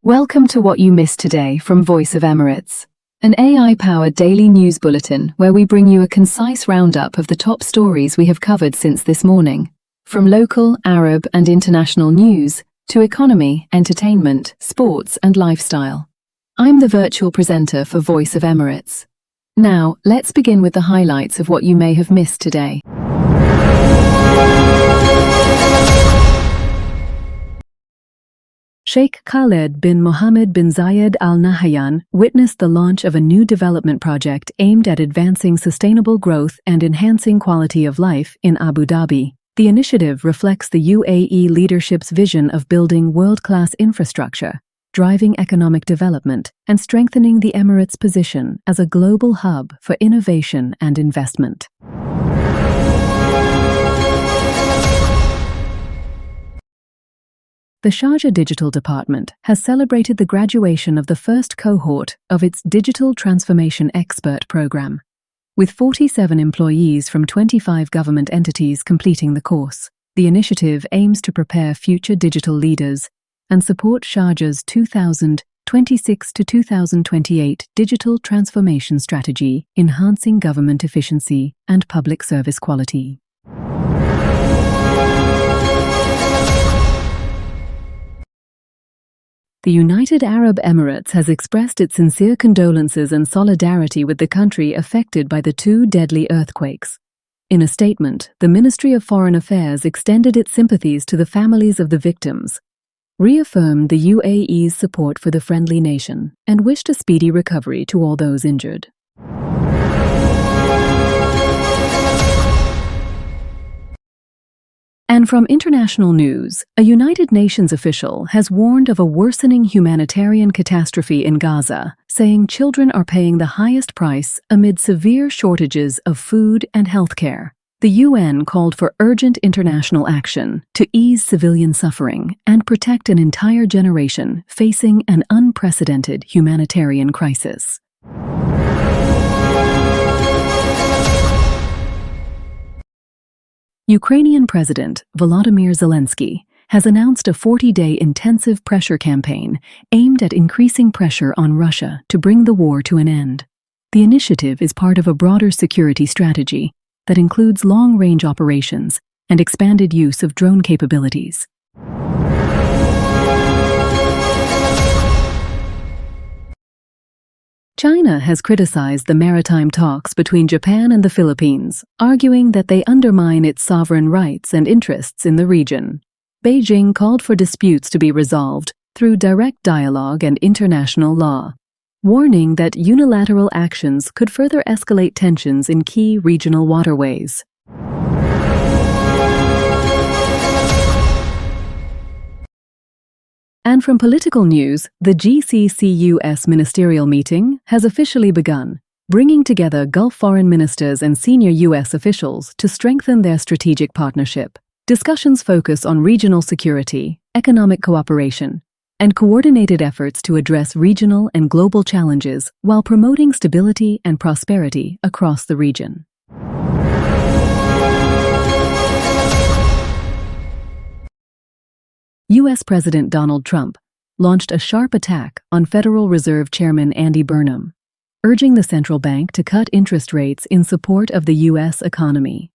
Welcome to What You Missed Today from Voice of Emirates, an AI-powered daily news bulletin where we bring you a concise roundup of the top stories we have covered since this morning, from local, Arab and international news to economy, entertainment, sports and lifestyle. I'm the virtual presenter for Voice of Emirates. Now, let's begin with the highlights of what you may have missed today. Sheikh Khaled bin Mohammed bin Zayed Al Nahyan witnessed the launch of a new development project aimed at advancing sustainable growth and enhancing quality of life in Abu Dhabi. The initiative reflects the UAE leadership's vision of building world-class infrastructure, driving economic development, and strengthening the Emirates' position as a global hub for innovation and investment. The Sharjah Digital Department has celebrated the graduation of the first cohort of its Digital Transformation Expert program, with 47 employees from 25 government entities completing the course. The initiative aims to prepare future digital leaders and support Sharjah's 2026 to 2028 digital transformation strategy, enhancing government efficiency and public service quality. The United Arab Emirates has expressed its sincere condolences and solidarity with the country affected by the two deadly earthquakes. In a statement, the Ministry of Foreign Affairs extended its sympathies to the families of the victims, reaffirmed the UAE's support for the friendly nation, and wished a speedy recovery to all those injured. And from international news, a United Nations official has warned of a worsening humanitarian catastrophe in Gaza, saying children are paying the highest price amid severe shortages of food and healthcare. The UN called for urgent international action to ease civilian suffering and protect an entire generation facing an unprecedented humanitarian crisis. Ukrainian President Volodymyr Zelensky has announced a 40-day intensive pressure campaign aimed at increasing pressure on Russia to bring the war to an end. The initiative is part of a broader security strategy that includes long-range operations and expanded use of drone capabilities. China has criticized the maritime talks between Japan and the Philippines, arguing that they undermine its sovereign rights and interests in the region. Beijing called for disputes to be resolved through direct dialogue and international law, warning that unilateral actions could further escalate tensions in key regional waterways. And from political news, the GCC-US ministerial meeting has officially begun, bringing together Gulf foreign ministers and senior US officials to strengthen their strategic partnership. Discussions focus on regional security, economic cooperation, and coordinated efforts to address regional and global challenges while promoting stability and prosperity across the region. U.S. President Donald Trump launched a sharp attack on Federal Reserve Chairman Andy Burnham, urging the central bank to cut interest rates in support of the U.S. economy.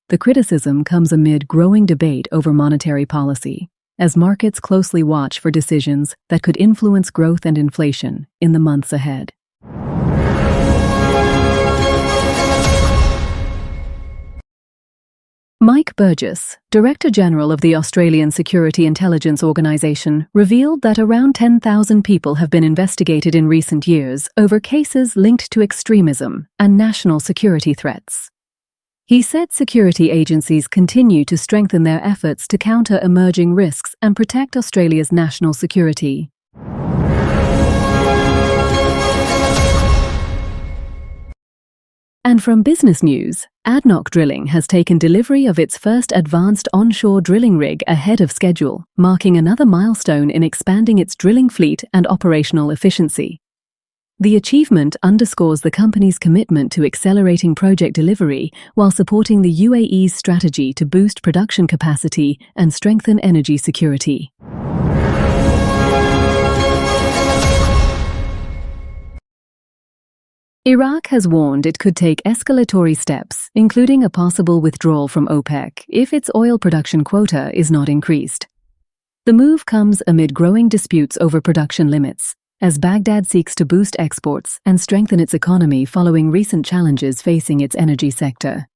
The criticism comes amid growing debate over monetary policy, as markets closely watch for decisions that could influence growth and inflation in the months ahead. Mike Burgess, Director General of the Australian Security Intelligence Organisation, revealed that around 10,000 people have been investigated in recent years over cases linked to extremism and national security threats. He said security agencies continue to strengthen their efforts to counter emerging risks and protect Australia's national security. And from business news, ADNOC Drilling has taken delivery of its first advanced onshore drilling rig ahead of schedule, marking another milestone in expanding its drilling fleet and operational efficiency. The achievement underscores the company's commitment to accelerating project delivery while supporting the UAE's strategy to boost production capacity and strengthen energy security. Iraq has warned it could take escalatory steps, including a possible withdrawal from OPEC, if its oil production quota is not increased. The move comes amid growing disputes over production limits, as Baghdad seeks to boost exports and strengthen its economy following recent challenges facing its energy sector.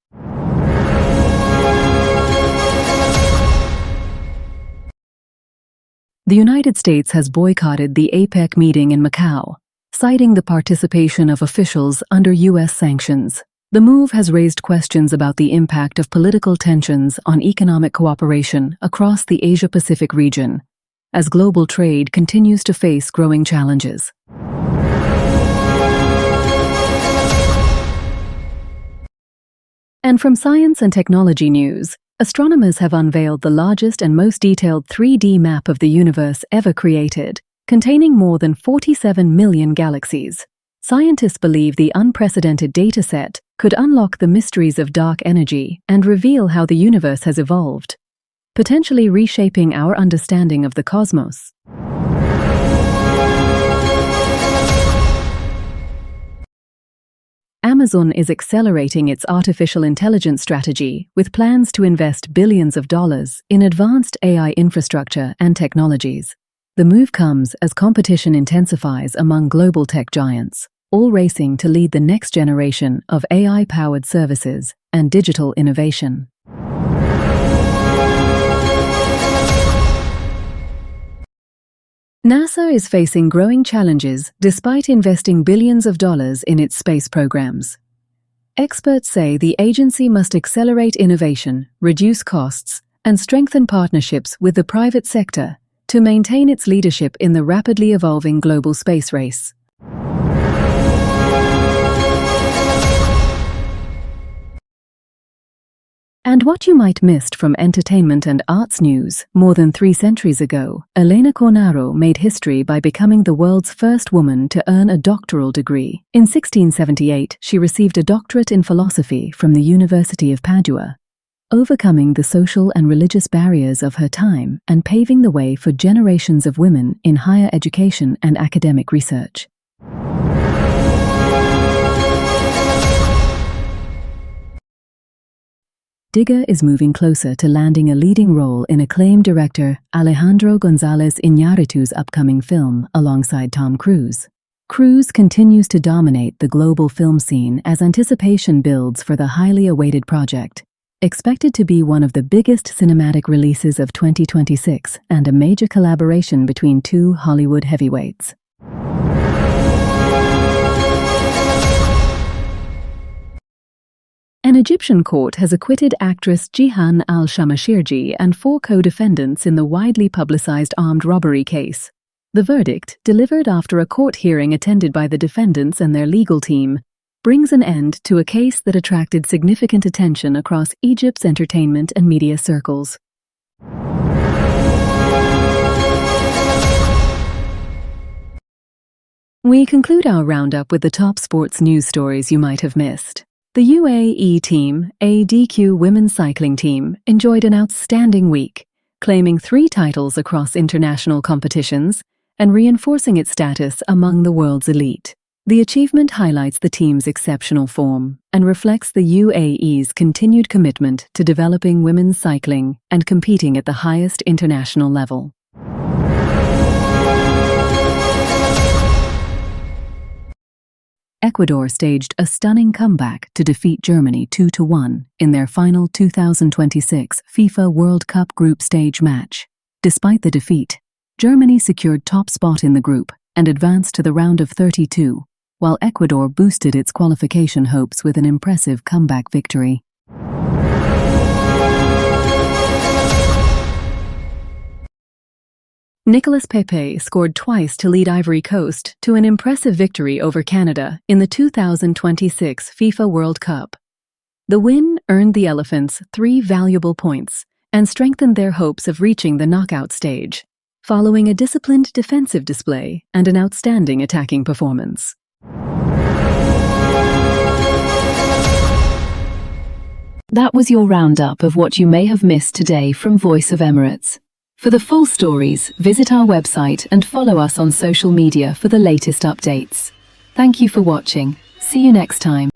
The United States has boycotted the APEC meeting in Macau, citing the participation of officials under U.S. sanctions. The move has raised questions about the impact of political tensions on economic cooperation across the Asia-Pacific region, as global trade continues to face growing challenges. And from science and technology news, astronomers have unveiled the largest and most detailed 3D map of the universe ever created, containing more than 47 million galaxies. Scientists believe the unprecedented dataset could unlock the mysteries of dark energy and reveal how the universe has evolved, potentially reshaping our understanding of the cosmos. Amazon is accelerating its artificial intelligence strategy with plans to invest billions of dollars in advanced AI infrastructure and technologies. The move comes as competition intensifies among global tech giants, all racing to lead the next generation of AI-powered services and digital innovation. NASA is facing growing challenges despite investing billions of dollars in its space programs. Experts say the agency must accelerate innovation, reduce costs, and strengthen partnerships with the private sector to maintain its leadership in the rapidly evolving global space race. And what you might missed from entertainment and arts news. More than 3 centuries ago, Elena Cornaro made history by becoming the world's first woman to earn a doctoral degree. In 1678, she received a doctorate in philosophy from the University of Padua, overcoming the social and religious barriers of her time and paving the way for generations of women in higher education and academic research. Digger is moving closer to landing a leading role in acclaimed director Alejandro González Iñárritu's upcoming film alongside Tom Cruise. Cruise continues to dominate the global film scene as anticipation builds for the highly awaited project, expected to be one of the biggest cinematic releases of 2026 and a major collaboration between 2 Hollywood heavyweights. An Egyptian court has acquitted actress Jihan al-Shamashirji and 4 co-defendants in the widely publicized armed robbery case. The verdict, delivered after a court hearing attended by the defendants and their legal team, brings an end to a case that attracted significant attention across Egypt's entertainment and media circles. We conclude our roundup with the top sports news stories you might have missed. The UAE team, ADQ women's cycling team, enjoyed an outstanding week, claiming 3 titles across international competitions and reinforcing its status among the world's elite. The achievement highlights the team's exceptional form and reflects the UAE's continued commitment to developing women's cycling and competing at the highest international level. Ecuador staged a stunning comeback to defeat Germany 2-1 in their final 2026 FIFA World Cup group stage match. Despite the defeat, Germany secured top spot in the group and advanced to the round of 32, while Ecuador boosted its qualification hopes with an impressive comeback victory. Nicolas Pepe scored twice to lead Ivory Coast to an impressive victory over Canada in the 2026 FIFA World Cup. The win earned the Elephants 3 valuable points and strengthened their hopes of reaching the knockout stage, following a disciplined defensive display and an outstanding attacking performance. That was your roundup of what you may have missed today from Voice of Emirates. For the full stories, visit our website and follow us on social media for the latest updates. Thank you for watching. See See you next time.